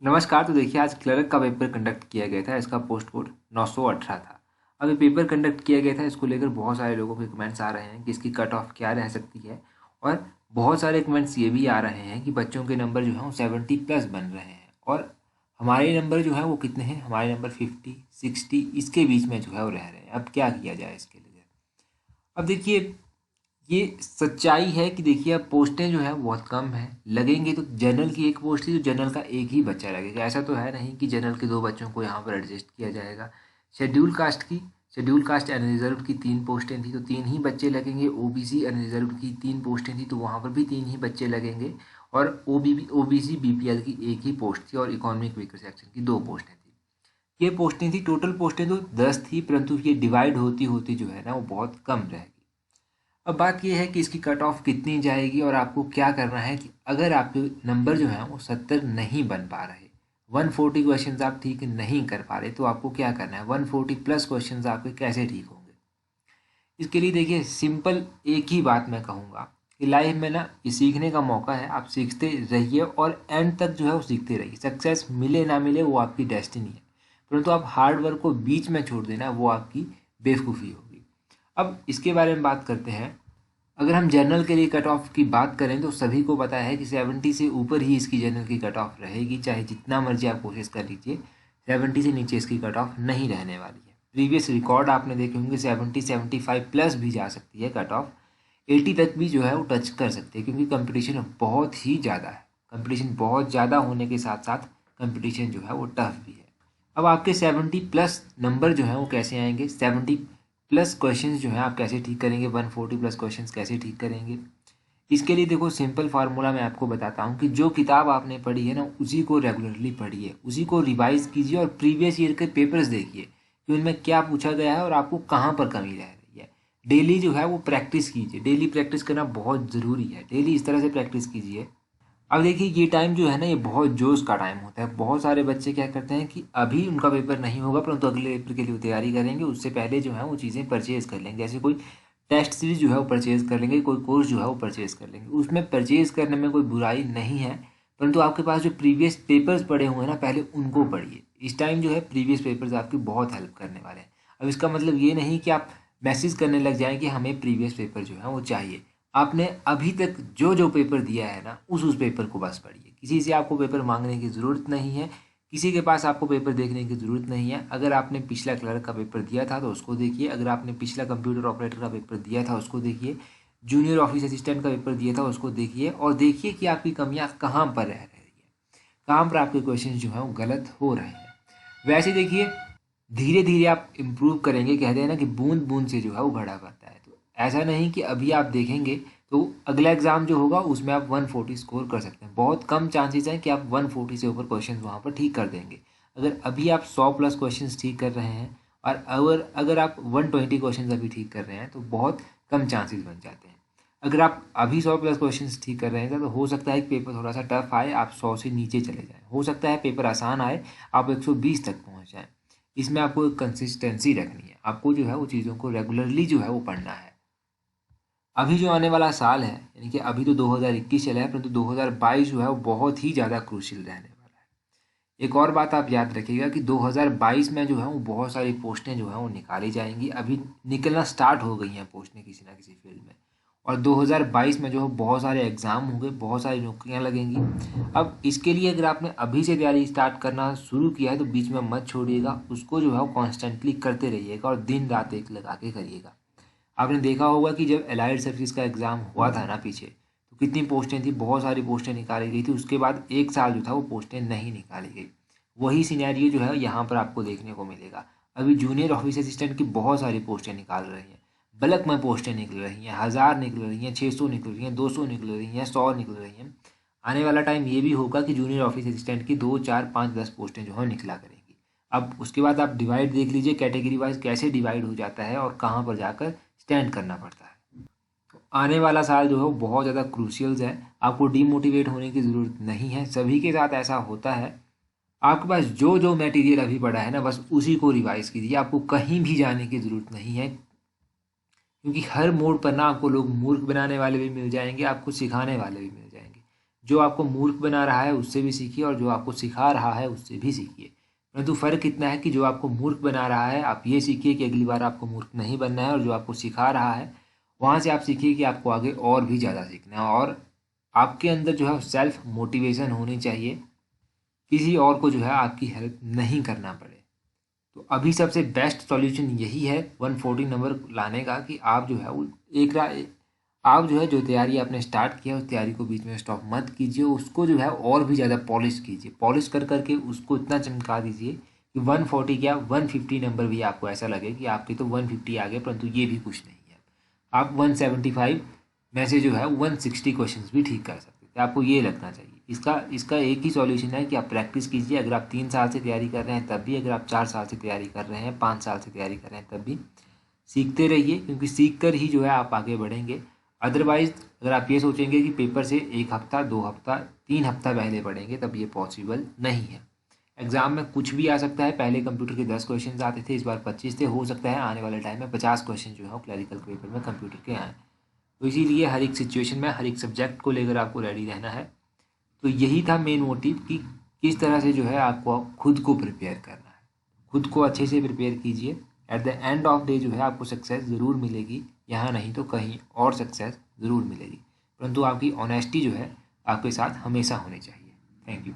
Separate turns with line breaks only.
नमस्कार। तो देखिए, आज क्लर्क का पेपर कंडक्ट किया गया था। इसका पोस्ट कोड 918 था। अब ये पेपर कंडक्ट किया गया था, इसको लेकर बहुत सारे लोगों के कमेंट्स आ रहे हैं कि इसकी कट ऑफ क्या रह सकती है। और बहुत सारे कमेंट्स ये भी आ रहे हैं कि बच्चों के नंबर जो हैं वो 70+ बन रहे हैं और हमारे नंबर जो है वो कितने हैं। हमारे नंबर 50-60 इसके बीच में जो है वो रह रहे हैं। अब क्या किया जाए इसके लिए। अब देखिए, ये सच्चाई है कि देखिए अब पोस्टें जो है बहुत कम हैं। लगेंगे तो जनरल की एक पोस्ट थी तो जनरल का एक ही बच्चा लगेगा। ऐसा तो है नहीं कि जनरल के दो बच्चों को यहाँ पर एडजस्ट किया जाएगा। शेड्यूल कास्ट अनरिजर्व की 3 पोस्टें थी तो 3 ही बच्चे लगेंगे। ओबीसी अनरिजर्व की 3 पोस्टें थी तो वहाँ पर भी 3 ही बच्चे लगेंगे। और ओबीसी बीपीएल की एक ही पोस्ट थी और इकोनॉमिक वीकर सेक्शन की 2 पोस्टें थी। ये पोस्टें थी, टोटल पोस्टें तो 10 थी, परंतु ये डिवाइड होती होती जो है ना वो बहुत कम रहेगी। अब बात यह है कि इसकी कट ऑफ कितनी जाएगी और आपको क्या करना है कि अगर आपके नंबर जो है वो 70 नहीं बन पा रहे, 140 क्वेश्चन आप ठीक नहीं कर पा रहे, तो आपको क्या करना है। 140+ क्वेश्चन आपके कैसे ठीक होंगे। इसके लिए देखिए, सिंपल एक ही बात मैं कहूँगा कि लाइफ में ना ये सीखने का मौका है। आप सीखते रहिए और एंड तक जो है वो सीखते रहिए। सक्सेस मिले ना मिले वो आपकी डेस्टिनी है, परंतु आप हार्ड वर्क को बीच में छोड़ देना वो आपकी बेवकूफ़ी होगी। अब इसके बारे में बात करते हैं। अगर हम जनरल के लिए कट ऑफ की बात करें तो सभी को पता है कि 70 से ऊपर ही इसकी जनरल की कट ऑफ रहेगी। चाहे जितना मर्जी आप कोशिश कर लीजिए, 70 से नीचे इसकी कट ऑफ नहीं रहने वाली है। प्रीवियस रिकॉर्ड आपने देखे होंगे, 70-75+ भी जा सकती है कट ऑफ। 80 तक भी जो है वो टच कर सकती है, क्योंकि कंपटीशन बहुत ही ज़्यादा है। कंपटीशन बहुत ज़्यादा होने के साथ साथ कंपटीशन जो है वो टफ भी है। अब आपके 70+ नंबर जो है वो कैसे आएंगे, 70+ क्वेश्चंस जो हैं आप कैसे ठीक करेंगे, 140+ क्वेश्चंस कैसे ठीक करेंगे। इसके लिए देखो, सिंपल फार्मूला मैं आपको बताता हूँ कि जो किताब आपने पढ़ी है ना उसी को रेगुलरली पढ़िए, उसी को रिवाइज कीजिए और प्रीवियस ईयर के पेपर्स देखिए कि उनमें क्या पूछा गया है और आपको कहाँ पर कमी रह रही है। डेली जो है वो प्रैक्टिस कीजिए। डेली प्रैक्टिस करना बहुत ज़रूरी है। डेली इस तरह से प्रैक्टिस कीजिए। अब देखिए, ये टाइम जो है ना ये बहुत जोश का टाइम होता है। बहुत सारे बच्चे क्या करते हैं कि अभी उनका पेपर नहीं होगा, परंतु अगले पेपर के लिए वो तैयारी करेंगे। उससे पहले जो है वो चीज़ें परचेज़ कर लेंगे। जैसे कोई टेस्ट सीरीज जो है वो परचेज़ कर लेंगे, कोई कोर्स जो है वो परचेज़ कर लेंगे। उसमें परचेज़ करने में कोई बुराई नहीं है, परंतु आपके पास जो प्रीवियस पेपर्स पड़े हुए हैं ना, पहले उनको पढ़िए। इस टाइम जो है प्रीवियस पेपर्स आपकी बहुत हेल्प करने वाले हैं। अब इसका मतलब ये नहीं कि आप मैसेज करने लग जाएं कि हमें प्रीवियस पेपर जो है वो चाहिए। आपने अभी तक जो जो पेपर दिया है ना उस पेपर को बस पढ़िए। किसी से आपको पेपर मांगने की ज़रूरत नहीं है, किसी के पास आपको पेपर देखने की ज़रूरत नहीं है। अगर आपने पिछला क्लर्क का पेपर दिया था तो उसको देखिए, अगर आपने पिछला कंप्यूटर ऑपरेटर का पेपर दिया था उसको देखिए, जूनियर ऑफिस असिस्टेंट का पेपर दिया था उसको देखिए, और देखिए कि आपकी कमियां कहाँ पर रह रही है, कहाँ पर आपके क्वेश्चन जो हैं वो गलत हो रहे हैं। वैसे देखिए, धीरे धीरे आप इम्प्रूव करेंगे। कहते हैं ना कि बूंद बूंद से जो है वो घड़ा भरता है। तो ऐसा नहीं कि अभी आप देखेंगे तो अगला एग्ज़ाम जो होगा उसमें आप 140 स्कोर कर सकते हैं। बहुत कम चांसेस हैं कि आप 140 से ऊपर क्वेश्चन वहाँ पर ठीक कर देंगे। अगर अभी आप 100+ क्वेश्चन ठीक कर रहे हैं और अगर आप 120 क्वेश्चन अभी ठीक कर रहे हैं तो बहुत कम चांसेस बन जाते हैं। अगर आप अभी 100+ क्वेश्चन ठीक कर रहे हैं तो हो सकता है कि पेपर थोड़ा सा टफ आए, आप 100 से नीचे चले जाएँ। हो सकता है पेपर आसान आए, आप 120 तक पहुँच जाएँ। इसमें आपको एक कंसिस्टेंसी रखनी है। आपको जो है वो चीज़ों को रेगुलरली जो है वो पढ़ना है। अभी जो आने वाला साल है, यानी कि अभी तो 2021 चला है, परंतु 2022 जो है वो बहुत ही ज़्यादा क्रूशियल रहने वाला है। एक और बात आप याद रखिएगा कि 2022 में जो है वो बहुत सारी पोस्टें जो हैं वो निकाली जाएंगी। अभी निकलना स्टार्ट हो गई हैं पोस्टें किसी ना किसी फील्ड में, और 2022 में जो है बहुत सारे एग्ज़ाम होंगे, बहुत सारी नौकरियां लगेंगी। अब इसके लिए अगर आपने अभी से तैयारी स्टार्ट करना शुरू किया है तो बीच में मत छोड़िएगा। उसको जो है वो कॉन्स्टेंटली करते रहिएगा और दिन रात एक लगा के करिएगा। आपने देखा होगा कि जब एलाइड सर्विस का एग्ज़ाम हुआ था ना पीछे, तो कितनी पोस्टें थी, बहुत सारी पोस्टें निकाली गई थी। उसके बाद एक साल जो था वो पोस्टें नहीं निकाली गई। वही सिनेरियो जो है यहाँ पर आपको देखने को मिलेगा। अभी जूनियर ऑफिस असिस्टेंट की बहुत सारी पोस्टें निकाल रही हैं, बल्क में पोस्टें निकल रही हैं, 1000 निकल रही हैं, 600 निकल रही हैं, 200 निकल रही हैं, 100 निकल रही हैं। आने वाला टाइम ये भी होगा कि जूनियर ऑफिस असिस्टेंट की 2, 4, 5, 10 पोस्टें जो है निकला करेंगी। अब उसके बाद आप डिवाइड देख लीजिए, कैटेगरी वाइज कैसे डिवाइड हो जाता है और कहाँ पर जाकर स्टैंड करना पड़ता है। तो आने वाला साल जो है वो बहुत ज़्यादा क्रूशियल्स है। आपको डीमोटिवेट होने की ज़रूरत नहीं है, सभी के साथ ऐसा होता है। आपके पास जो जो मटेरियल अभी पड़ा है ना बस उसी को रिवाइज कीजिए। आपको कहीं भी जाने की ज़रूरत नहीं है, क्योंकि हर मोड़ पर ना आपको लोग मूर्ख बनाने वाले भी मिल जाएंगे, आपको सिखाने वाले भी मिल जाएंगे। जो आपको मूर्ख बना रहा है उससे भी सीखिए और जो आपको सिखा रहा है उससे भी सीखिए। परंतु फ़र्क इतना है कि जो आपको मूर्ख बना रहा है आप ये सीखिए कि अगली बार आपको मूर्ख नहीं बनना है, और जो आपको सिखा रहा है वहाँ से आप सीखिए कि आपको आगे और भी ज़्यादा सीखना है। और आपके अंदर जो है सेल्फ मोटिवेशन होनी चाहिए, किसी और को जो है आपकी हेल्प नहीं करना पड़े। तो अभी सबसे बेस्ट सॉल्यूशन यही है 140 नंबर लाने का, कि आप जो है वो आप जो है जो तैयारी आपने स्टार्ट किया उस तैयारी को बीच में स्टॉप मत कीजिए, उसको जो है और भी ज़्यादा पॉलिश कीजिए, पॉलिश कर करके उसको इतना चमका दीजिए कि 140 क्या 150 नंबर भी आपको ऐसा लगे कि आपके तो 150 आ गए, परंतु ये भी कुछ नहीं है। आप 175 में से जो है 160 क्वेश्चन भी ठीक कर सकते हैं, आपको ये लगना चाहिए। इसका इसका एक ही सॉल्यूशन है कि आप प्रैक्टिस कीजिए। अगर आप 3 साल से तैयारी कर रहे हैं तब भी, अगर आप 4 साल से तैयारी कर रहे हैं, 5 साल से तैयारी कर रहे हैं तब भी, सीखते रहिए, क्योंकि सीख कर ही जो है आप आगे बढ़ेंगे। अदरवाइज अगर आप ये सोचेंगे कि पेपर से 1 हफ्ता 2 हफ्ता 3 हफ्ता पहले पढ़ेंगे, तब ये पॉसिबल नहीं है। एग्जाम में कुछ भी आ सकता है। पहले कंप्यूटर के 10 क्वेश्चन आते थे, इस बार 25 थे। हो सकता है आने वाले टाइम में 50 क्वेश्चन जो है वो क्लरिकल पेपर में कंप्यूटर के आएँ। तो इसीलिए हर एक सिचुएशन में हर एक सब्जेक्ट को लेकर आपको रेडी रहना है। तो यही था मेन मोटिव कि किस तरह से जो है आपको खुद को प्रिपेयर करना है। खुद को अच्छे से प्रिपेयर कीजिए। At the end of day जो है आपको सक्सेस ज़रूर मिलेगी, यहाँ नहीं तो कहीं और सक्सेस ज़रूर मिलेगी, परंतु आपकी ऑनेस्टी जो है आपके साथ हमेशा होनी चाहिए। Thank you.